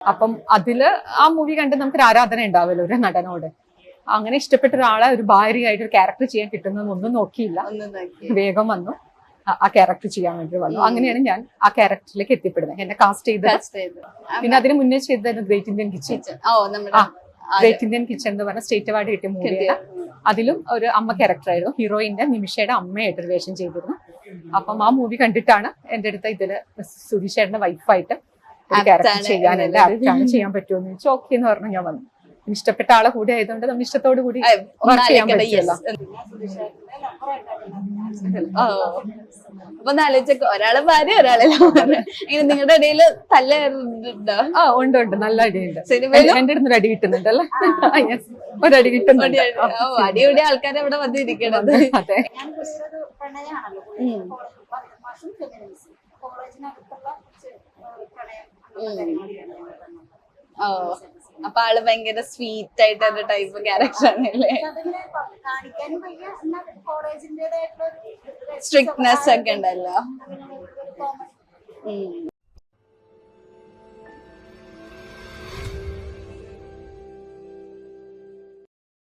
അപ്പം അതില് ആ മൂവി കണ്ട് നമുക്കൊരു ആരാധന ഉണ്ടാവുമല്ലോ ഒരു നടനോട്. അങ്ങനെ ഇഷ്ടപ്പെട്ട ഒരാളെ ഒരു ഭാര്യയായിട്ട് ഒരു ക്യാരക്ടർ ചെയ്യാൻ കിട്ടുന്നതൊന്നും നോക്കിയില്ല, വേഗം വന്നു ആ ക്യാരക്ടർ ചെയ്യാൻ വേണ്ടി വന്നു. അങ്ങനെയാണ് ഞാൻ ആ ക്യാരക്ടറിലേക്ക് എത്തിപ്പെടുന്നത്. എന്നെ കാസ്റ്റ് ചെയ്തത്. പിന്നെ അതിന് മുന്നേ ചെയ്തത് great Indian kitchen. Great Indian kitchen എന്ന് പറഞ്ഞ സ്റ്റേറ്റ് അവാർഡ് കിട്ടിയ മൂവിയാണ്. അതിലും ഒരു അമ്മ ക്യാരക്ടറായിരുന്നു, ഹീറോയിന്റെ നിമിഷയുടെ അമ്മയായിട്ട് ഒരു വേഷം ചെയ്തിരുന്നു. അപ്പം ആ മൂവി കണ്ടിട്ടാണ് എന്റെ അടുത്ത് ഇതില് സുധീഷേട്ടന്റെ വൈഫായിട്ട് ഒരു ക്യാരക്ടർ ചെയ്യാനല്ല ആപ്റ്റാണ്, ചെയ്യാൻ പറ്റുമെന്ന് ചോദിച്ചു. ഓക്കെ എന്ന് പറഞ്ഞു ഞാൻ വന്നു. ഇഷ്ടപ്പെട്ട ആളെ കൂടി ആയതുകൊണ്ട് നമ്മൾ ഇഷ്ടത്തോടു കൂടി വർക്ക് ചെയ്യാൻ പറ്റില്ല. അപ്പൊ ആലോചിച്ചൊക്കെ ഒരാളെ ഭാര്യ ഒരാളെ ഇങ്ങനെ നിങ്ങളുടെ ഇടയിൽ തല്ലുണ്ടോ? ഉണ്ട്, നല്ല അടിയുണ്ട്. എന്റെ അടുത്ത് അടി കിട്ടുന്നുണ്ടല്ലേ? ഒരടി കിട്ടുന്നുണ്ട്. അടിയുടെ ആൾക്കാരെ ഇവിടെ വന്നിരിക്കണത്. അതെ. ഓ, അപ്പൊ ആള് ഭയങ്കര സ്വീറ്റ് ആയിട്ട് ടൈപ്പ് ക്യാരക്ടർ ആണല്ലേ? സ്ട്രിക്ട്നെസ് ഒക്കെ ഉണ്ടല്ലോ.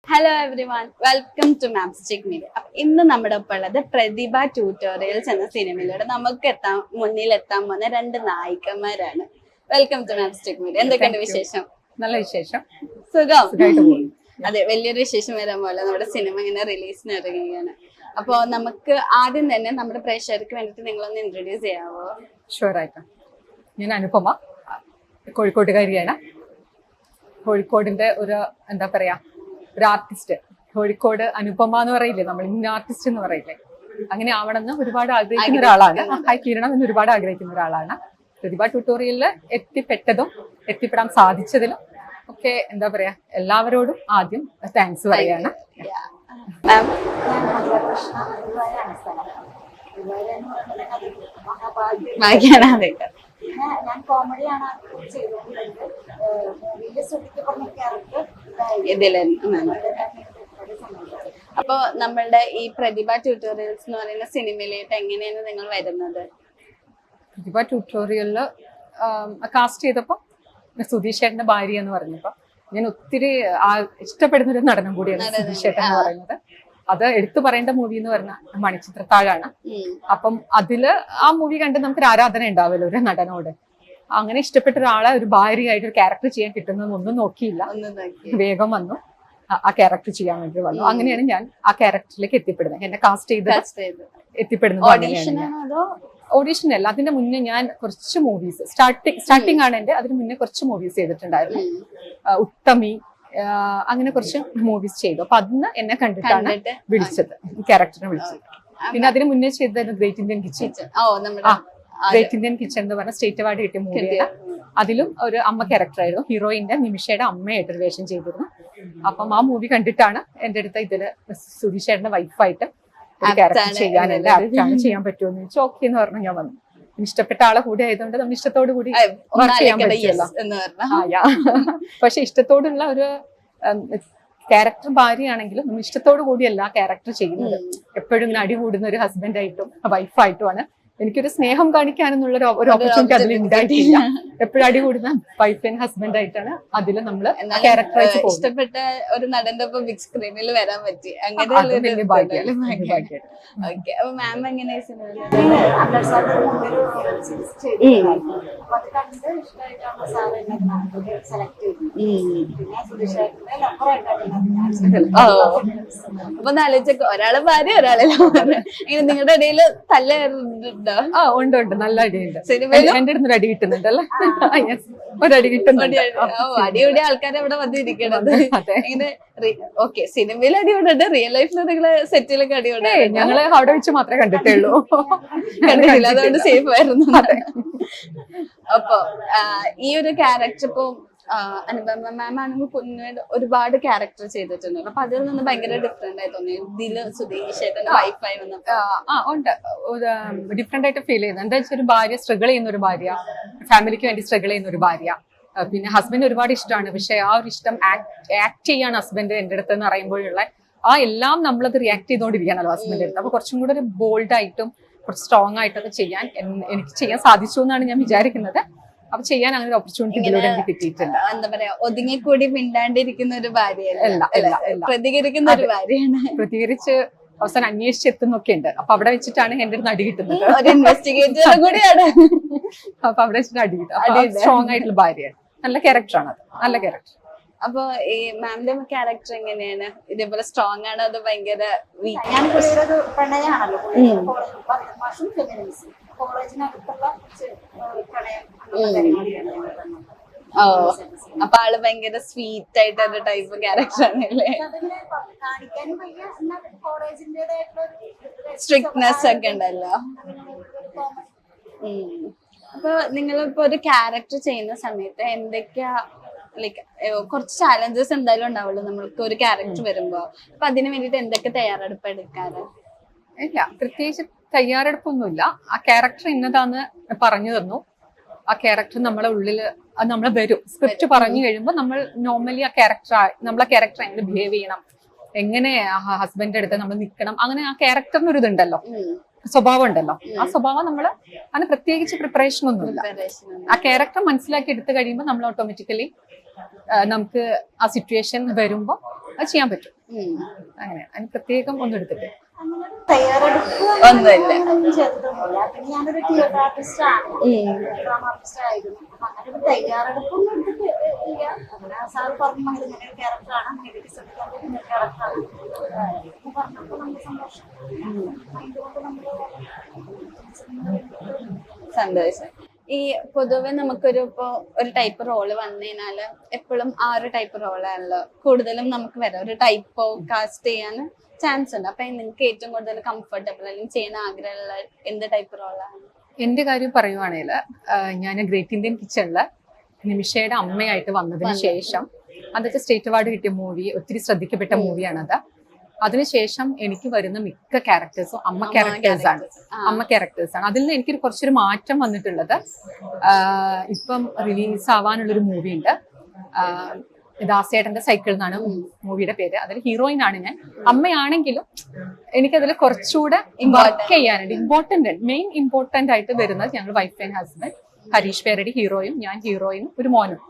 Hello everyone, welcome to Mapstick Media. അപ്പൊ ഇന്ന് നമ്മുടെ ഒപ്പം ഉള്ളത് പ്രതിഭ ട്യൂട്ടോറിയൽസ് എന്ന സിനിമയിലൂടെ നമുക്ക് മുന്നിൽ എത്താൻ പോകുന്ന രണ്ട് നായികമാരാണ്. Welcome to Mapstick Media. എന്തൊക്കെയുണ്ട് വിശേഷം? നല്ല വിശേഷം, സുഖം. അതെ, വലിയൊരു വിശേഷം വരാൻ പോലെ നമ്മുടെ സിനിമ ഇങ്ങനെ റിലീസിന് ഇറങ്ങുകയാണ്. അപ്പൊ നമുക്ക് ആദ്യം തന്നെ നമ്മുടെ പ്രേക്ഷകർക്ക് വേണ്ടിട്ട് നിങ്ങളൊന്ന് ഇൻട്രൊഡ്യൂസ് ചെയ്യാവോ? ഷുവറായിട്ടും. ഞാൻ അനുപമ, കോഴിക്കോട്ടുകാരിയാണ്. കോഴിക്കോടിന്റെ ഒരു എന്താ പറയാ ഒരു ആർട്ടിസ്റ്റ്. കോഴിക്കോട് അനുപമ എന്ന് പറയില്ലേ, നമ്മൾ ഇന്ന ആർട്ടിസ്റ്റ് എന്ന് പറയില്ലേ, അങ്ങനെ ആവണമെന്ന് ഒരുപാട് ആഗ്രഹിക്കുന്ന ഒരാളാണ്. ഹായ് കിരണം എന്ന് ഒരുപാട് ആഗ്രഹിക്കുന്ന ഒരാളാണ്. പ്രതിഭ ട്യൂട്ടോറിയലിൽ എത്തിപ്പെട്ടതും എത്തിപ്പെടാൻ സാധിച്ചതിലും ഒക്കെ എന്താ പറയാ എല്ലാവരോടും ആദ്യം താങ്ക്സ് പറയാണ്. ഞാൻ കോമഡിയാണ് ചെയ്തുകൊണ്ടിരുന്നത്. അപ്പൊ നമ്മളുടെ ഈ പ്രതിഭ ട്യൂട്ടോറിയൽസ് എന്ന് പറയുന്ന സിനിമയിലേക്ക് എങ്ങനെയാണ് നിങ്ങൾ വരുന്നത്? പ്രതിഭ ട്യൂട്ടോറിയലില് കാസ്റ്റ് ചെയ്തപ്പോ സുധീഷേട്ടന്റെ ഭാര്യ എന്ന് പറഞ്ഞപ്പോ ഞാൻ ഒത്തിരി ഇഷ്ടപ്പെടുന്ന ഒരു നടനം കൂടിയാണ് സുധീഷേട്ടൻ എന്ന് പറയുന്നത്. അത് എടുത്തു പറയേണ്ട മൂവി എന്ന് പറഞ്ഞ മണിച്ചിത്രത്താഴാണ്. അപ്പം അതില് ആ മൂവി കണ്ട് നമുക്കൊരു ആരാധന ഉണ്ടാവുമല്ലോ ഒരു നടനോട്. അങ്ങനെ ഇഷ്ടപ്പെട്ട ഒരാളെ ഒരു ഭാര്യയായിട്ട് ഒരു ക്യാരക്ടർ ചെയ്യാൻ കിട്ടുന്നതൊന്നും നോക്കിയില്ല, വേഗം വന്നു ആ ക്യാരക്ടർ ചെയ്യാൻ വേണ്ടി വന്നു. അങ്ങനെയാണ് ഞാൻ ആ ക്യാരക്ടറിലേക്ക് എത്തിപ്പെടുന്നത്. എന്നെ കാസ്റ്റ് ചെയ്ത് എത്തിപ്പെടുന്നത്. ഓഡീഷൻ അല്ല, അതിന്റെ മുന്നേ ഞാൻ കുറച്ച് മൂവീസ് സ്റ്റാർട്ടിംഗ് ആണ് എന്റെ. അതിന് മുന്നേ കുറച്ച് മൂവീസ് ചെയ്തിട്ടുണ്ടായിരുന്നു. ഉത്തമി, അങ്ങനെ കുറച്ച് മൂവീസ് ചെയ്തു. അപ്പൊ അതിന് എന്നെ കണ്ടിട്ടാണ് വിളിച്ചത്, ക്യാരക്ടറിനെ വിളിച്ചത്. പിന്നെ അതിന് മുന്നേ ചെയ്തത് great Indian kitchen. Great Indian kitchen എന്ന് പറഞ്ഞ സ്റ്റേറ്റ് അവാർഡ് കിട്ടിയ മൂവിയാണ്. അതിലും ഒരു അമ്മ ക്യാരക്ടറായിരുന്നു, ഹീറോയിന്റെ നിമിഷയുടെ അമ്മയായിട്ട് ഒരു വേഷം ചെയ്തിരുന്നു. അപ്പം ആ മൂവി കണ്ടിട്ടാണ് എന്റെ അടുത്ത് ഇതില് സുധീഷേട്ടന്റെ വൈഫായിട്ട് ഒരു ക്യാരക്ടർ ചെയ്യാനല്ല ആപ്റ്റാണ്, ചെയ്യാൻ പറ്റുമെന്ന് ചോദിച്ചു. ഓക്കെ എന്ന് പറഞ്ഞു ഞാൻ വന്നു. ഇഷ്ടപ്പെട്ട ആളെ കൂടി ആയതുകൊണ്ട് നമ്മൾ ഇഷ്ടത്തോടു കൂടി വർക്ക് ചെയ്യാൻ പറ്റില്ല. പക്ഷെ ഇഷ്ടത്തോടുള്ള ഒരു ക്യാരക്ടർ ഭാര്യയാണെങ്കിലും നമ്മൾ ഇഷ്ടത്തോടു കൂടിയല്ല ആ ക്യാരക്ടർ ചെയ്യുന്നത്. എപ്പോഴും ഇങ്ങനെ അടി കൂടുന്ന ഒരു ഹസ്ബൻഡായിട്ടും വൈഫായിട്ടുമാണ്. എനിക്കൊരു സ്നേഹം കാണിക്കാനെന്നുള്ള ഒരു ഓപ്പർച്യൂണിറ്റി അതിൽ ഉണ്ടായിട്ടില്ല. എപ്പോഴും അടി കൂടുന്ന വൈഫ് ആൻഡ് ഹസ്ബൻഡ് ആയിട്ടാണ് അതിൽ നമ്മള് ക്യാരക്ടറൈസ്. ഇഷ്ടപ്പെട്ട ഒരു നടന്റെ ഒപ്പം ബിഗ് സ്ക്രീനിൽ വരാൻ പറ്റി, അങ്ങനെ മാം എങ്ങനെ അപ്പൊ ആലോചിച്ചൊക്കെ ഒരാളെ ഭാര്യ ഒരാളെ ഇങ്ങനെ നിങ്ങളുടെ ഇടയിൽ തല്ലുണ്ടോ? ഉണ്ട്, നല്ല അടിയുണ്ട്. എന്റെ അടുത്ത് അടി കിട്ടുന്നുണ്ടല്ലേ? ഒരടി കിട്ടുന്നുണ്ട്. അടിയുടെ ആൾക്കാരെ ഇവിടെ വന്നിരിക്കണത്. ഇങ്ങനെ ഓക്കെ, സിനിമയിൽ അടിയുണ്ട്, റിയൽ ലൈഫിൽ നിങ്ങള് സെറ്റിലൊക്കെ അടിയുണ്ട്? ഞങ്ങള് അവിടെ വെച്ച് മാത്രമേ കണ്ടിട്ടേ ഉള്ളൂ. കണ്ടിട്ടില്ല, അതുകൊണ്ട് സേഫ് ആയിരുന്നു. അപ്പൊ ഈ ഒരു ക്യാരക്ടർ ഇപ്പൊ അനുപമ മാം ആണെങ്കിൽ കുഞ്ഞിന് ഒരുപാട് ക്യാരക്ടർ ചെയ്തിട്ടുണ്ട്. അപ്പൊ അതിൽ നിന്ന് ഭയങ്കര ഡിഫറെന്റ് ആയി തോന്നി ഇതില് സുധീഷേട്ടന്റെ വൈഫായി വന്നപ്പോ? ഉണ്ട്, ഡിഫറെന്റ് ആയിട്ട് ഫീൽ ചെയ്യുന്നത്. എന്താ വെച്ചാൽ ഒരു ഭാര്യ സ്ട്രഗിൾ ചെയ്യുന്ന ഒരു ഭാര്യ, ഫാമിലിക്ക് വേണ്ടി സ്ട്രഗിൾ ചെയ്യുന്ന ഒരു ഭാര്യ. പിന്നെ ഹസ്ബൻഡ് ഒരുപാട് ഇഷ്ടമാണ്, പക്ഷെ ആ ഒരു ഇഷ്ടം ആക്ട് ചെയ്യാണ് ഹസ്ബൻഡ് എന്റെ അടുത്ത് എന്ന് പറയുമ്പോഴുള്ള ആ എല്ലാം നമ്മളത് റിയാക്ട് ചെയ്തുകൊണ്ടിരിക്കുകയാണല്ലോ ഹസ്ബൻഡ് അടുത്ത്. അപ്പൊ കുറച്ചും കൂടെ ഒരു ബോൾഡ് ആയിട്ടും കുറച്ച് സ്ട്രോങ് ആയിട്ടൊക്കെ ചെയ്യാൻ എനിക്ക് ചെയ്യാൻ സാധിച്ചു എന്നാണ് ഞാൻ വിചാരിക്കുന്നത്. അപ്പൊ ചെയ്യാൻ അങ്ങനെ ഒരു ഓപ്പർച്യൂണിറ്റി ഇതിലൂടെ എനിക്ക് കിട്ടിയിട്ടുണ്ട്. എന്താ പറയാ, ഒതുങ്ങിക്കൂടി മിണ്ടാണ്ടിരിക്കുന്ന ഒരു ഭാര്യയല്ല, അല്ല. പ്രതികരിക്കുന്ന ഒരു ഭാര്യയാണ്. പ്രതികരിച്ച് അവസാനം അന്വേഷിച്ചെത്തുന്നൊക്കെ ഉണ്ട്. അപ്പൊ അവിടെ വെച്ചിട്ടാണ് എന്റെ ഒരു നടി കിട്ടുന്നത്. ഒരു ഇൻവെസ്റ്റിഗേറ്റർ കൂടിയാണ്. അപ്പൊ അവിടെ വെച്ചിട്ട് അടി കിട്ടും. സ്ട്രോങ് ആയിട്ടുള്ള ഭാര്യയാണ്. നല്ല ക്യാരക്ടറാണ് അത്, നല്ല ക്യാരക്ടർ. അപ്പൊ ഈ മാമിന്റെ ക്യാരക്ടർ എങ്ങനെയാണ്? ഇതേപോലെ സ്ട്രോങ് ആണോ അതോ ഭയങ്കര വീക്ക്? ഞാൻ പുള്ളിയുടെ ഒരു പ്രണയമാണല്ലോ, മാസം ഫെമിനിസം കോളേജിനകത്തുള്ള പ്രണയം കാര്യങ്ങളൊക്കെയാണ്. ഓ, അപ്പൊ ആള് ഭയങ്കര സ്വീറ്റ് ആയിട്ടൊരു ടൈപ്പ് ക്യാരക്ടർ ആണല്ലേ? അതിങ്ങനെ കാണിക്കാനും വയ്യ, എന്നാൽ കോളേജിന്റേതായിട്ടുള്ള സ്ട്രിക്ട്നെസ് ഒക്കെ ഉണ്ടല്ലോ. അപ്പൊ നിങ്ങളിപ്പോ ഒരു ക്യാരക്ടർ ചെയ്യുന്ന സമയത്ത് എന്തൊക്കെയാ ലൈക്ക് കുറച്ച് ചാലഞ്ചസ് എന്തായാലും ഉണ്ടാവുള്ളൂ നമ്മൾക്ക് ഒരു ക്യാരക്ടർ വരുമ്പോ. അപ്പൊ അതിന് വേണ്ടിട്ട് എന്തൊക്കെ തയ്യാറെടുപ്പ് എടുക്കാറ്? ഇല്ല, പ്രത്യേകിച്ച് തയ്യാറെടുപ്പൊന്നുമില്ല. ആ ക്യാരക്ടർ ഇന്നതാന്ന് പറഞ്ഞു തന്നു. ആ ക്യാരക്ടർ നമ്മളെ ഉള്ളില് അത് നമ്മളെ വരും. സ്ക്രിപ്റ്റ് പറഞ്ഞു കഴിയുമ്പോൾ നമ്മൾ നോർമലി ആ ക്യാരക്ടർ എങ്ങനെ ബിഹേവ് ചെയ്യണം, എങ്ങനെ ഹസ്ബൻഡിന്റെ അടുത്ത് നമ്മൾ നിൽക്കണം, അങ്ങനെ ആ ക്യാരക്ടറിന് ഒരു ഇതുണ്ടല്ലോ, സ്വഭാവം ഉണ്ടല്ലോ. ആ സ്വഭാവം നമ്മള് അതിന് പ്രത്യേകിച്ച് പ്രിപ്പറേഷൻ ഒന്നുമില്ല. ആ ക്യാരക്ടർ മനസ്സിലാക്കി എടുത്തു കഴിയുമ്പോൾ നമ്മൾ ഓട്ടോമാറ്റിക്കലി നമുക്ക് ആ സിറ്റുവേഷൻ വരുമ്പോ അത് ചെയ്യാൻ പറ്റും. അങ്ങനെ അതിന് പ്രത്യേകം ഒന്നും എടുത്തിട്ട് തയ്യാറെടുപ്പ് ഒന്നുമില്ല. ചെയ്തിട്ടൊന്നുമില്ല. പിന്നെ ഞാനൊരു തിയേറ്റർ ആർട്ടിസ്റ്റ് ആണ്, ഡ്രാമ ആർട്ടിസ്റ്റ് ആയിരുന്നു. അപ്പൊ അങ്ങനെ ഒരു തയ്യാറെടുപ്പൊന്നും എടുത്തിട്ട് ഇല്ല. അങ്ങനെ സാർ പറഞ്ഞു മകൾ ഇങ്ങനെ ഒരു ക്യാരക്ടറാണ്, അങ്ങനെ ശ്രദ്ധിക്കാൻ പറ്റുന്ന ഒരു ക്യാരക്ടറാണ് പറഞ്ഞപ്പോൾ നമുക്ക് സന്തോഷം. അതുകൊണ്ട് നമ്മള് സന്തോഷം. ഈ പൊതുവെ നമുക്കൊരു ഇപ്പൊ ഒരു ടൈപ്പ് റോള് വന്നു കഴിഞ്ഞാല് എപ്പോഴും ആ ഒരു ടൈപ്പ് റോളാണല്ലോ കൂടുതലും നമുക്ക് വരാം. ഒരു ടൈപ്പോ കാസ്റ്റ് ചെയ്യാൻ ചാൻസ് ഉണ്ട്. അപ്പൊ നിങ്ങൾക്ക് ഏറ്റവും കൂടുതൽ കംഫർട്ടബിൾ അല്ലെങ്കിൽ ചെയ്യാൻ ആഗ്രഹമുള്ള എന്ത് ടൈപ്പ് റോളാണ്? എന്റെ കാര്യം പറയുവാണെങ്കിൽ ഞാൻ ഗ്രേറ്റ് ഇന്ത്യൻ കിച്ചണില് നിമിഷയുടെ അമ്മയായിട്ട് വന്നതിന് ശേഷം, അതൊക്കെ സ്റ്റേറ്റ് അവാർഡ് കിട്ടിയ മൂവി, ഒത്തിരി ശ്രദ്ധിക്കപ്പെട്ട മൂവിയാണത്. അതിനുശേഷം എനിക്ക് വരുന്ന മിക്ക ക്യാരക്ടേഴ്സും അമ്മ ക്യാരക്ടേഴ്സാണ്. അതിൽ നിന്ന് എനിക്കൊരു കുറച്ചൊരു മാറ്റം വന്നിട്ടുള്ളത്, ഇപ്പം റിലീസ് ആവാനുള്ളൊരു മൂവി ഉണ്ട്, ദാസേട്ടന്റെ സൈക്കിൾ എന്നാണ് മൂവിയുടെ പേര്. അതിൽ ഹീറോയിൻ ആണ് ഞാൻ. അമ്മയാണെങ്കിലും എനിക്കതിൽ കുറച്ചുകൂടെ വർക്ക് ചെയ്യാനുണ്ട്. മെയിൻ ഇമ്പോർട്ടന്റ് ആയിട്ട് വരുന്നത് ഞങ്ങൾ wife and husband, Harish Peradi ഹീറോയും ഞാൻ ഹീറോയിനും ഒരു മോനും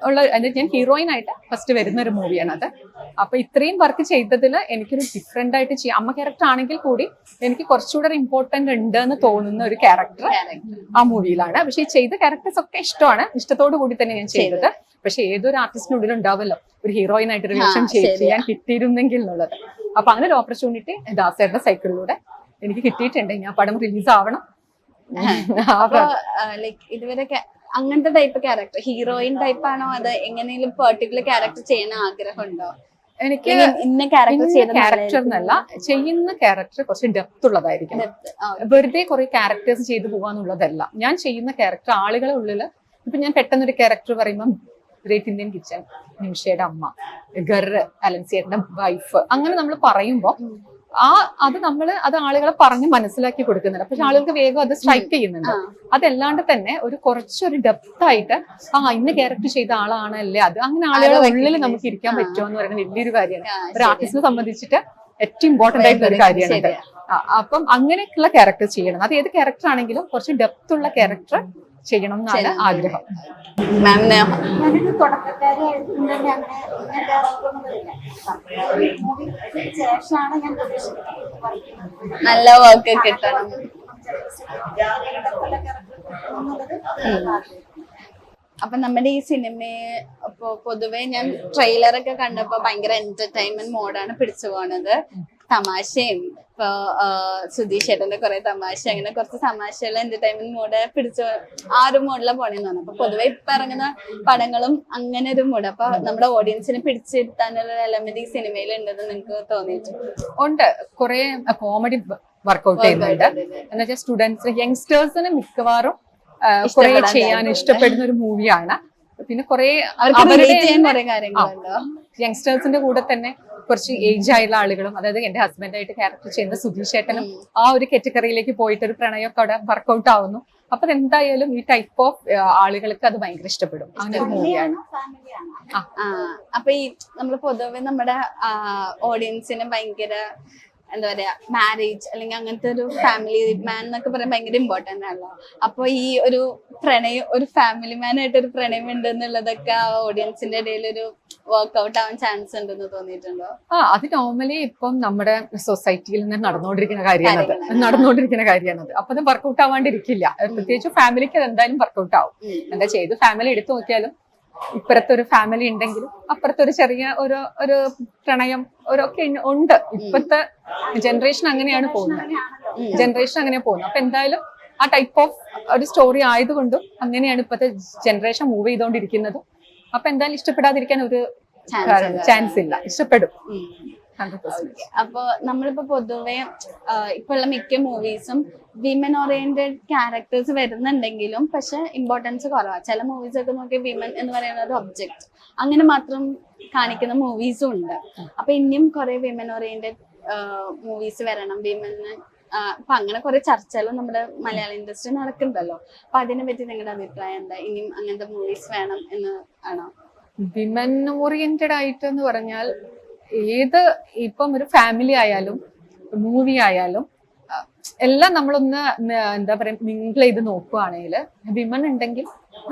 ഉള്ള, ഞാൻ ഹീറോയിൻ ആയിട്ട് ഫസ്റ്റ് വരുന്ന ഒരു മൂവിയാണ് അത്. അപ്പൊ ഇത്രയും വർക്ക് ചെയ്തതിൽ എനിക്കൊരു ഡിഫറെന്റ് ആയിട്ട് ചെയ്യാം. അമ്മ ക്യാരക്ടർ ആണെങ്കിൽ കൂടി എനിക്ക് കുറച്ചുകൂടെ ഇമ്പോർട്ടന്റ് ഉണ്ട് എന്ന് തോന്നുന്ന ഒരു ക്യാരക്ടർ ആ മൂവിയിലാണ്. പക്ഷെ ഈ ചെയ്ത ക്യാരക്ടേഴ്സ് ഒക്കെ ഇഷ്ടമാണ്, ഇഷ്ടത്തോടു കൂടി തന്നെ ഞാൻ ചെയ്തത്. പക്ഷെ ഏതൊരു ആർട്ടിസ്റ്റിനുള്ളിൽ ഉണ്ടാവല്ലോ ഒരു ഹീറോയിൻ ആയിട്ട് ഒരു വേഷം ചെയ്യാൻ കിട്ടിയിരുന്നെങ്കിൽ എന്നുള്ളത്. അപ്പൊ അങ്ങനെ ഒരു ഓപ്പർച്യൂണിറ്റി ദാസേട്ടന്റെ സൈക്കിളിലൂടെ എനിക്ക് കിട്ടിയിട്ടുണ്ട്. ഞാൻ പടം റിലീസ് ആവണം. ലൈക്ക് ഇതുവരെ അങ്ങനത്തെ ടൈപ്പ് ക്യാരക്ടർ ഹീറോയിൻ ടൈപ്പ് ആണോ അത് എങ്ങനെയും പെർട്ടിക്കുലർ ക്യാരക്ടർ ചെയ്യാൻ ആഗ്രഹമുണ്ടോ? എനിക്ക് ഇന്ന ക്യാരക്ടർ എന്നല്ല, ചെയ്യുന്ന ക്യാരക്ടർ കുറച്ച് ഡെപ്ത് ഉള്ളതായിരിക്കും. വെറുതെ കുറെ ക്യാരക്ടേഴ്സ് ചെയ്തു പോവാന്നുള്ളതല്ല. ഞാൻ ചെയ്യുന്ന ക്യാരക്ടർ ആളുകളെ ഉള്ളില്, ഇപ്പൊ ഞാൻ പെട്ടെന്നൊരു ക്യാരക്ടർ പറയുമ്പോൾ ഗ്രേറ്റ് ഇന്ത്യൻ കിച്ചൺ, നിമിഷയുടെ അമ്മ, ഗർ, അലൻസിയേട്ടന്റെ വൈഫ്, അങ്ങനെ നമ്മൾ പറയുമ്പോ അത് ആളുകളെ പറഞ്ഞ് മനസ്സിലാക്കി കൊടുക്കുന്നുണ്ട്. പക്ഷെ ആളുകൾക്ക് വേഗം അത് സ്ട്രൈക്ക് ചെയ്യുന്നുണ്ട്. അതല്ലാണ്ട് തന്നെ ഒരു കുറച്ചൊരു ഡെപ്ത് ആയിട്ട് ഇന്ന ക്യാരക്ടർ ചെയ്ത ആളാണല്ലേ അത്, അങ്ങനെ ആളുകളുടെ ഉള്ളിൽ നമുക്ക് ഇരിക്കാൻ പറ്റുമോ എന്ന് പറയുന്നത് വലിയൊരു കാര്യമാണ്. ഒരു ആർട്ടിസ്റ്റിനെ സംബന്ധിച്ചിട്ട് ഏറ്റവും ഇമ്പോർട്ടന്റ് ആയിട്ടുള്ള ഒരു കാര്യമാണ്. അപ്പം അങ്ങനെയൊക്കെയുള്ള ക്യാരക്ടർ ചെയ്യണം. അത് ഏത് ക്യാരക്ടർ ആണെങ്കിലും കുറച്ച് ഡെപ്ത് ഉള്ള ക്യാരക്ടർ ചെയ്യണം എന്നാണ് ആഗ്രഹം. ഞാനൊരു തുടക്കക്കാരിയായതുകൊണ്ട് തന്നെ അങ്ങനെ ശേഷമാണ് ഞാൻ നല്ല വർക്ക് കിട്ടണം. അപ്പൊ നമ്മുടെ ഈ സിനിമയെ ഇപ്പൊ പൊതുവെ ഞാൻ ട്രെയിലറൊക്കെ കണ്ടപ്പോ ഭയങ്കര എന്റർടൈൻമെന്റ് മോഡാണ് പിടിച്ചു പോണത്. തമാശയും ഇപ്പൊ സുധീഷ് ചേട്ടന്റെ കുറെ തമാശ, അങ്ങനെ കുറച്ച് തമാശയുള്ള എന്റർടൈൻമെന്റ് മോഡ് പിടിച്ചു ആ ഒരു മോഡിലാണ് പോണെന്ന് പറഞ്ഞു. അപ്പൊ പൊതുവെ ഇപ്പൊ ഇറങ്ങുന്ന പടങ്ങളും അങ്ങനെ ഒരു മോഡ്. അപ്പൊ നമ്മുടെ ഓഡിയൻസിനെ പിടിച്ചിരുത്താനുള്ള എലമെന്റ് ഈ സിനിമയിൽ ഉണ്ടെന്ന് നിങ്ങൾക്ക് തോന്നിയിട്ടുണ്ട്? ഉണ്ട്, കുറെ കോമഡി വർക്ക്ഔട്ട് ചെയ്യുന്നുണ്ട്. എന്നുവെച്ചാൽ സ്റ്റുഡൻസ്, യങ്സ്റ്റേഴ്സിന് മിക്കവാറും കുറെ ചെയ്യാൻ ഇഷ്ടപ്പെടുന്ന ഒരു മൂവിയാണ്. പിന്നെ കുറെ യങ്സ്റ്റേഴ്സിന്റെ കൂടെ തന്നെ കുറച്ച് ഏജ് ആയുള്ള ആളുകളും, അതായത് എന്റെ ഹസ്ബൻഡായിട്ട് ക്യാരക്ടർ ചെയ്യുന്ന സുധീഷ് ചേട്ടനും ആ ഒരു കാറ്റഗറിയിലേക്ക് പോയിട്ട് ഒരു പ്രണയമൊക്കെ അവിടെ വർക്ക്ഔട്ട് ആവുന്നു. അപ്പൊ എന്തായാലും ഈ ടൈപ്പ് ഓഫ് ആളുകൾക്ക് അത് ഭയങ്കര ഇഷ്ടപ്പെടും. അങ്ങനെ ഒരു മൂവിയാണ്. അപ്പൊ ഈ നമ്മള് പൊതുവെ നമ്മുടെ ഓഡിയൻസിന് ഭയങ്കര എന്താ പറയാ മാരേജ് അല്ലെങ്കിൽ അങ്ങനത്തെ ഒരു ഫാമിലി മാൻ എന്നൊക്കെ പറയാൻ ഭയങ്കര ഇമ്പോർട്ടന്റ് ആണല്ലോ. അപ്പൊ ഈ ഒരു പ്രണയം, ഒരു ഫാമിലി മാൻ ആയിട്ട് ഒരു പ്രണയം ഉണ്ട് എന്നുള്ളതൊക്കെ ആ ഓഡിയൻസിന്റെ ഇടയിൽ ഒരു വർക്ക്ഔട്ട് ആവാൻ ചാൻസ് ഉണ്ടെന്ന് തോന്നിയിട്ടുണ്ടോ? അത് നോർമലി ഇപ്പം നമ്മുടെ സൊസൈറ്റിയിൽ നിന്ന് നടന്നുകൊണ്ടിരിക്കുന്ന കാര്യമാണത്. അപ്പൊ അത് വർക്ക്ഔട്ട് ആവാണ്ടിരിക്കില്ല. പ്രത്യേകിച്ച് ഫാമിലിക്ക് അത് എന്തായാലും വർക്ക്ഔട്ട് ആവും. എന്താ ചെയ്ത് ഫാമിലി എടുത്തു നോക്കിയാലും ഇപ്പുറത്തെ ഒരു ഫാമിലി ഉണ്ടെങ്കിലും അപ്പുറത്തെ ഒരു ചെറിയ ഒരു പ്രണയം ഒക്കെ ഉണ്ട്. ഇപ്പത്തെ ജനറേഷൻ അങ്ങനെയാണ് പോകുന്നത്. അപ്പൊ എന്തായാലും ആ ടൈപ്പ് ഓഫ് ഒരു സ്റ്റോറി ആയതുകൊണ്ടും അങ്ങനെയാണ് ഇപ്പത്തെ ജനറേഷൻ മൂവ് ചെയ്തുകൊണ്ടിരിക്കുന്നത്. അപ്പൊ എന്തായാലും ഇഷ്ടപ്പെടാതിരിക്കാൻ ഒരു ചാൻസ് ഇല്ല, ഇഷ്ടപ്പെടും. അപ്പൊ നമ്മളിപ്പോ പൊതുവെ ഇപ്പൊ ഉള്ള മിക്ക മൂവീസും വിമൻ ഓറിയന്റഡ് ക്യാരക്ടേഴ്സ് വരുന്നുണ്ടെങ്കിലും പക്ഷെ ഇമ്പോർട്ടൻസ് കുറവാണ്. ചില മൂവീസ് ഒക്കെ നോക്കി വിമൻ എന്ന് പറയുന്ന ഒരു ഒബ്ജക്ട് അങ്ങനെ മാത്രം കാണിക്കുന്ന മൂവീസും ഉണ്ട്. അപ്പൊ ഇനിയും കുറെ വിമൻ ഓറിയന്റഡ് മൂവീസ് വരണം, വിമന് അപ്പൊ അങ്ങനെ കുറെ ചർച്ചകളും നമ്മുടെ മലയാള ഇൻഡസ്ട്രി നടക്കുന്നുണ്ടല്ലോ. അപ്പൊ അതിനെ പറ്റി നിങ്ങളുടെ അഭിപ്രായം എന്താ? ഇനിയും അങ്ങനത്തെ മൂവീസ് വേണം എന്ന് ആണോ? വിമൻ ഓറിയന്റഡ് ആയിട്ട് എന്ന് പറഞ്ഞാൽ ഏത് ഇപ്പം ഒരു ഫാമിലി ആയാലും മൂവി ആയാലും എല്ലാം നമ്മളൊന്ന് എന്താ പറയാ മിങ്കിൾ ചെയ്ത് നോക്കുവാണെങ്കിൽ വിമൻ ഉണ്ടെങ്കിൽ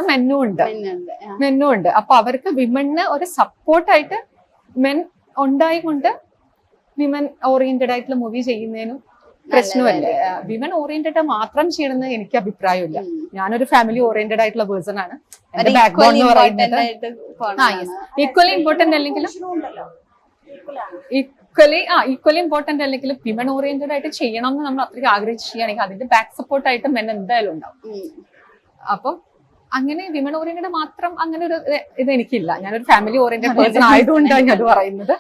മെന്നും ഉണ്ട്. അപ്പൊ അവർക്ക് വിമന് ഒരു സപ്പോർട്ടായിട്ട് മെൻ ഉണ്ടായിക്കൊണ്ട് വിമൻ ഓറിയന്റഡ് ആയിട്ടുള്ള മൂവി ചെയ്യുന്നതിനും പ്രശ്നമല്ല. വിമൻ ഓറിയന്റഡ് മാത്രം ചെയ്യണമെന്ന് എനിക്ക് അഭിപ്രായമില്ല. ഞാനൊരു ഫാമിലി ഓറിയന്റഡ് ആയിട്ടുള്ള പേഴ്സൺ ആണ്. എന്റെ ബാക്ക് ബോൺ എന്ന് പറയുന്നത് ഈക്വലി ഇമ്പോർട്ടന്റ് അല്ലെങ്കിലും ഈക്വലി ഇമ്പോർട്ടന്റ് അല്ലെങ്കിലും വിമൻ ഓറിയന്റഡ് ആയിട്ട് ചെയ്യണം എന്ന് നമ്മൾ അത്രയ്ക്ക് ആഗ്രഹിച്ച് ചെയ്യുകയാണെങ്കിൽ അതിന്റെ ബാക്ക് സപ്പോർട്ടായിട്ട് മെൻ എന്തായാലും ഉണ്ടാവും. അപ്പം അങ്ങനെ വിമൻ ഓറിയന്റഡ് മാത്രം അങ്ങനെ ഒരു ഇത് എനിക്കില്ല. ഞാനൊരു ഫാമിലി ഓറിയന്റഡ് പേഴ്സൺ ആയതുകൊണ്ടാണ് ഞാൻ പറയുന്നത്.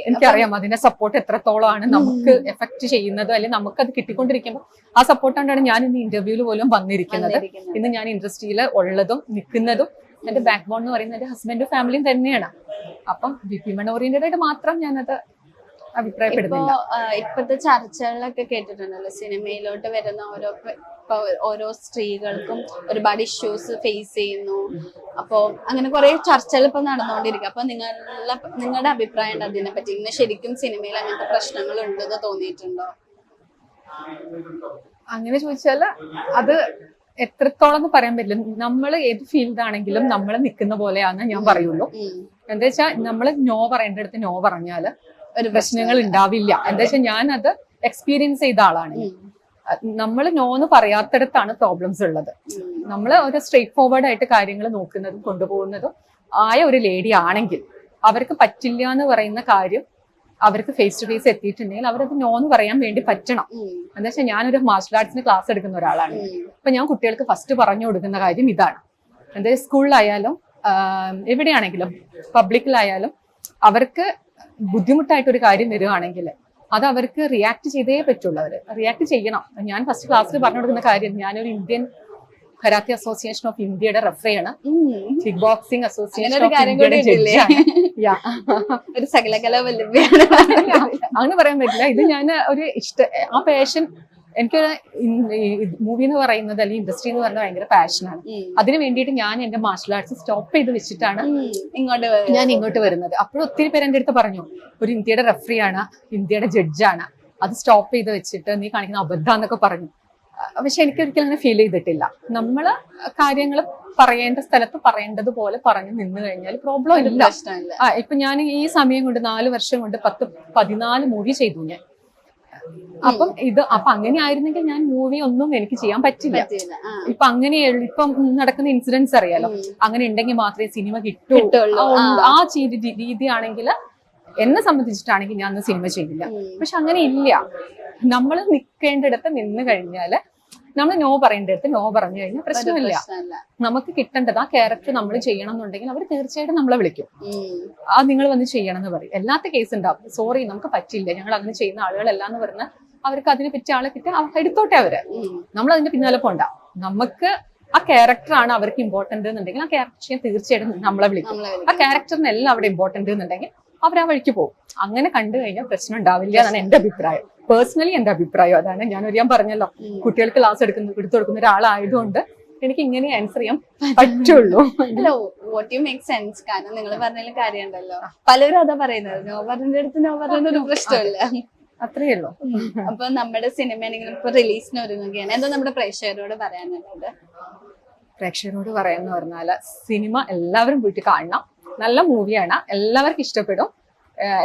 എനിക്കറിയാം അതിന്റെ സപ്പോർട്ട് എത്രത്തോളമാണ് നമുക്ക് എഫക്ട് ചെയ്യുന്നത്, അല്ലെങ്കിൽ നമുക്ക് അത് കിട്ടിക്കൊണ്ടിരിക്കുമ്പോൾ ആ സപ്പോർട്ട് കൊണ്ടാണ് ഞാൻ ഇന്ന് ഇന്റർവ്യൂവിൽ പോലും വന്നിരിക്കുന്നത്. ഇന്ന് ഞാൻ ഇൻഡസ്ട്രിയിൽ ഉള്ളതും നിൽക്കുന്നതും എന്റെ ബാക്ക് ബോൺ എന്ന് പറയുന്നത് എന്റെ ഹസ്ബൻഡും ഫാമിലിയും തന്നെയാണ്. അപ്പം വിമൻ ഓറിയന്റഡ് ആയിട്ട് മാത്രം ഞാനത് അഭിപ്രായപ്പെടുന്നില്ല. ഇപ്പോഴത്തെ ചർച്ചകളിലൊക്കെ കേട്ടിട്ടുണ്ടല്ലോ, സിനിമയിലോട്ട് വരുന്ന ഓരോ സ്ത്രീകൾക്കും ഒരുപാട് ഇഷ്യൂസ് ഫേസ് ചെയ്യുന്നു. അപ്പൊ അങ്ങനെ കുറെ ചർച്ചകൾ ഇപ്പൊ നടന്നുകൊണ്ടിരിക്കും. അപ്പൊ നിങ്ങളുടെ അഭിപ്രായം അതിനെ പറ്റി? ഇന്ന് ശരിക്കും സിനിമയിൽ അങ്ങനത്തെ പ്രശ്നങ്ങൾ ഉണ്ടെന്ന് തോന്നിയിട്ടുണ്ടോ? അങ്ങനെ ചോദിച്ചാല് അത് എത്രത്തോളം എന്ന് പറയാൻ പറ്റില്ല. നമ്മൾ ഏത് ഫീൽഡ് ആണെങ്കിലും നമ്മൾ നിൽക്കുന്ന പോലെയാന്ന് ഞാൻ പറയുള്ളൂ. എന്താ വെച്ചാൽ നമ്മള് നോ പറയേണ്ടടുത്ത് നോ പറഞ്ഞാല് ഒരു പ്രശ്നങ്ങൾ ഉണ്ടാവില്ല. എന്താ വെച്ചാൽ ഞാൻ അത് എക്സ്പീരിയൻസ് ചെയ്ത ആളാണ്. നമ്മൾ നോന്ന് പറയാത്തടത്താണ് പ്രോബ്ലംസ് ഉള്ളത്. നമ്മൾ ഒരു സ്ട്രേറ്റ് ഫോർവേഡ് ആയിട്ട് കാര്യങ്ങൾ നോക്കുന്നതും കൊണ്ടുപോകുന്നതും ആയ ഒരു ലേഡി ആണെങ്കിൽ അവർക്ക് പറ്റില്ല എന്ന് പറയുന്ന കാര്യം അവർക്ക് ഫേസ് ടു ഫേസ് എത്തിയിട്ടുണ്ടെങ്കിൽ അവരത് നോന്ന് പറയാൻ വേണ്ടി പറ്റണം. എന്താ വെച്ചാൽ ഞാനൊരു മാർഷൽ ആർട്സിന് ക്ലാസ് എടുക്കുന്ന ഒരാളാണ്. അപ്പൊ ഞാൻ കുട്ടികൾക്ക് ഫസ്റ്റ് പറഞ്ഞു കൊടുക്കുന്ന കാര്യം ഇതാണ്. എന്താ സ്കൂളിലായാലും എവിടെയാണെങ്കിലും പബ്ലിക്കിലായാലും അവർക്ക് ബുദ്ധിമുട്ടായിട്ടൊരു കാര്യം വരികയാണെങ്കിൽ അത് അവർക്ക് റിയാക്ട് ചെയ്തേ പറ്റുള്ളൂ. അവര് റിയാക്ട് ചെയ്യണം. ഞാൻ ഫസ്റ്റ് ക്ലാസ്സിൽ പറഞ്ഞു കൊടുക്കുന്ന കാര്യം, ഞാനൊരു ഇന്ത്യൻ കരാത്തെ അസോസിയേഷൻ ഓഫ് ഇന്ത്യയുടെ റെഫറിയാണ്, കിക്ക് ബോക്സിംഗ് അസോസിയേഷൻ ഓഫ് ഇന്ത്യയുടെ ജഡ്ജാണ്. അങ്ങനെ പറയാൻ പറ്റില്ല. ഇത് ഞാൻ ഒരു ആ പാഷൻ, എനിക്കൊരു മൂവി എന്ന് പറയുന്നത് അല്ലെങ്കിൽ ഇൻഡസ്ട്രി എന്ന് പറയുന്നത് ഭയങ്കര പാഷനാണ്. അതിന് വേണ്ടിയിട്ട് ഞാൻ എന്റെ മാർഷൽ ആർട്സ് സ്റ്റോപ്പ് ചെയ്ത് വെച്ചിട്ടാണ് ഞാൻ ഇങ്ങോട്ട് വരുന്നത്. അപ്പോഴും ഒത്തിരി പേര് എന്റെ അടുത്ത് പറഞ്ഞു, ഒരു ഇന്ത്യയുടെ റെഫറിയാണ്, ഇന്ത്യയുടെ ജഡ്ജാണ്, അത് സ്റ്റോപ്പ് ചെയ്ത് വെച്ചിട്ട് നീ കാണിക്കുന്ന അബദ്ധം എന്നൊക്കെ പറഞ്ഞു. പക്ഷെ എനിക്ക് ഒരിക്കലും അങ്ങനെ ഫീൽ ചെയ്തിട്ടില്ല. നമ്മള് കാര്യങ്ങൾ പറയേണ്ട സ്ഥലത്ത് പറയേണ്ടതുപോലെ പറഞ്ഞു നിന്ന് കഴിഞ്ഞാൽ പ്രോബ്ലം ഇല്ല. ഇപ്പൊ ഞാൻ ഈ സമയം കൊണ്ട് 4 വർഷം കൊണ്ട് 10-14 മൂവി ചെയ്തു ഞാൻ. അപ്പൊ അങ്ങനെ ആയിരുന്നെങ്കിൽ ഞാൻ മൂവി ഒന്നും എനിക്ക് ചെയ്യാൻ പറ്റില്ല. ഇപ്പൊ അങ്ങനെയുള്ളു. ഇപ്പം നടക്കുന്ന ഇൻസിഡൻസ് അറിയാലോ, അങ്ങനെ ഉണ്ടെങ്കിൽ മാത്രമേ സിനിമ കിട്ടുള്ളൂ. ആ രീതിയാണെങ്കിൽ എന്നെ സംബന്ധിച്ചിട്ടാണെങ്കിൽ ഞാൻ സിനിമ ചെയ്യില്ല. പക്ഷെ അങ്ങനെ ഇല്ല. നമ്മൾ നിൽക്കേണ്ടിടത്ത് നിന്ന് കഴിഞ്ഞാല് നമ്മൾ നോ പറയേണ്ടടുത്ത് നോ പറഞ്ഞു കഴിഞ്ഞാൽ പ്രശ്നമില്ല. നമുക്ക് കിട്ടേണ്ടത് ആ ക്യാരക്ടർ നമ്മൾ ചെയ്യണം എന്നുണ്ടെങ്കിൽ അവർ തീർച്ചയായിട്ടും നമ്മളെ വിളിക്കും. നിങ്ങൾ വന്ന് ചെയ്യണം എന്ന് പറയും. എല്ലാത്ത കേസ് ഉണ്ടാവും, സോറി നമുക്ക് പറ്റില്ല, ഞങ്ങൾ അങ്ങനെ ചെയ്യുന്ന ആളുകളല്ല എന്ന് പറഞ്ഞാൽ അവർക്ക് അതിനെ പറ്റിയ ആളെ കിട്ടി എടുത്തോട്ടെ അവര്. നമ്മൾ അതിന്റെ പിന്നാലെ പോണ്ട. നമുക്ക് ആ ക്യാരക്ടറാണ് അവർക്ക് ഇമ്പോർട്ടന്റ് എന്നുണ്ടെങ്കിൽ ആ ക്യാരക്ടർ ചെയ്യാൻ തീർച്ചയായിട്ടും നമ്മളെ വിളിക്കും. ആ ക്യാരക്ടറിനെല്ലാം അവിടെ ഇമ്പോർട്ടന്റ് എന്നുണ്ടെങ്കിൽ അവർ ആ വഴിക്ക് പോകും. അങ്ങനെ കണ്ടു കഴിഞ്ഞാൽ പ്രശ്നം ഉണ്ടാവില്ല എന്നാണ് എന്റെ അഭിപ്രായം. പേഴ്സണലി എന്റെ അഭിപ്രായം അതാണ്. ഞാൻ പറഞ്ഞല്ലോ, കുട്ടികൾക്ക് ക്ലാസ് എടുത്തു കൊടുക്കുന്ന ഒരാളായതുകൊണ്ട് എനിക്ക് ഇങ്ങനെ ആൻസർ ചെയ്യാൻ പറ്റുള്ളൂ. അല്ലോ, വാട്ട് യു മേക്ക് സെൻസ്. കാരണം നിങ്ങൾ പറഞ്ഞാലും കാര്യമുണ്ടല്ലോ, പലരും അതാ പറയുന്നത്, നോ പറഞ്ഞ അടുത്ത് നോ പറഞ്ഞ ഒരു പ്രശ്നമില്ല. അത്രയേ ഉള്ളൂ. അപ്പൊ നമ്മുടെ സിനിമ ആണെങ്കിലും ഇപ്പൊ റിലീസിന് ഒരുങ്ങുകയാണ്. എന്താ നമ്മുടെ പ്രേക്ഷകരോട് പറയാനുള്ളത്? പ്രേക്ഷകരോട് പറയാന്ന് പറഞ്ഞാല് സിനിമ എല്ലാവരും പോയിട്ട് കാണണം. നല്ല മൂവിയാണ്, എല്ലാവർക്കും ഇഷ്ടപ്പെടും.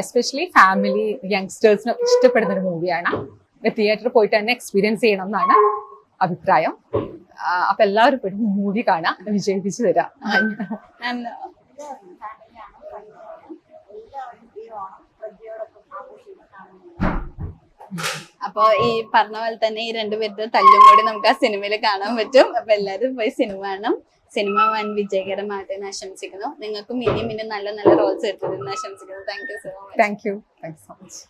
എസ്പെഷ്യലി ഫാമിലി യങ്സ്റ്റേഴ്സിന് ഇഷ്ടപ്പെടുന്ന ഒരു മൂവിയാണ്. തിയേറ്ററിൽ പോയിട്ട് തന്നെ എക്സ്പീരിയൻസ് ചെയ്യണം എന്നാണ് അഭിപ്രായം. അപ്പൊ എല്ലാവരും പോയിട്ട് മൂവി കാണാൻ വിജയിപ്പിച്ചു തരാം. And, എല്ലാവരും ഈ ഓണം പ്രജയോടൊപ്പം ആഘോഷിക്കുന്നതാണ്. അപ്പൊ ഈ പറഞ്ഞ പോലെ തന്നെ ഈ രണ്ടുപേരുടെ തല്ലും കൂടി നമുക്ക് ആ സിനിമയിൽ കാണാൻ പറ്റും. അപ്പൊ എല്ലാവരും പോയി സിനിമ കാണണം. സിനിമ വൻ വിജയകരമായിട്ട് എന്ന് ആശംസിക്കുന്നു. നിങ്ങൾക്കും ഇനിയും ഇനിയും നല്ല നല്ല റോൾസ് കിട്ടുമെന്ന് ആശംസിക്കുന്നു. Thank you so much. Thank you so much.